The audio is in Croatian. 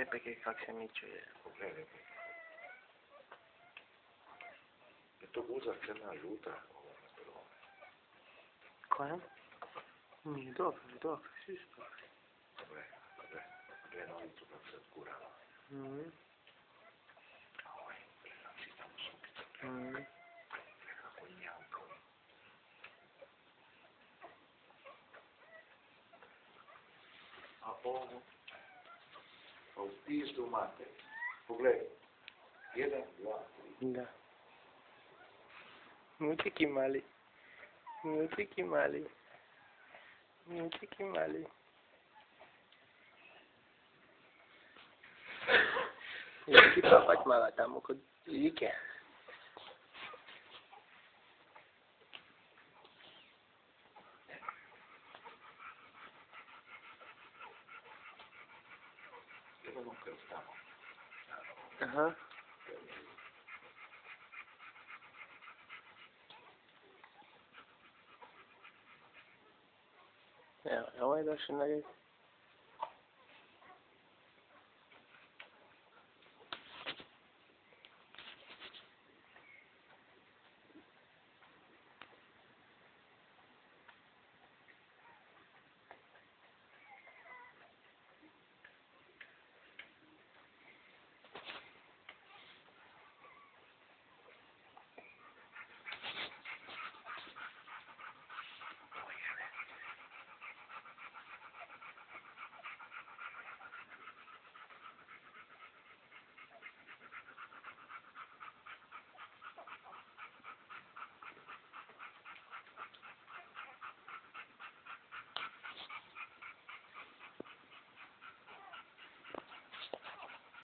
perché kak se mi čuje. Pogledaj. Je to guza crna, žuta? Ovo na prvome. Koja? Nije dobro, svi su dobri. Gle novicu kako se odkurava. A ovaj, gledam si tamo sukica. Gleda kako njanko. A ovo? Pa u pizdu mate. Pogledaj. 1, 2, 3. Da. Mučiki mali. Mučiki mali. Mučiki mali. Idem papat mala tamo kod Ike. Idemo kroz tamo. Aha. Evo, ovo je došao na red.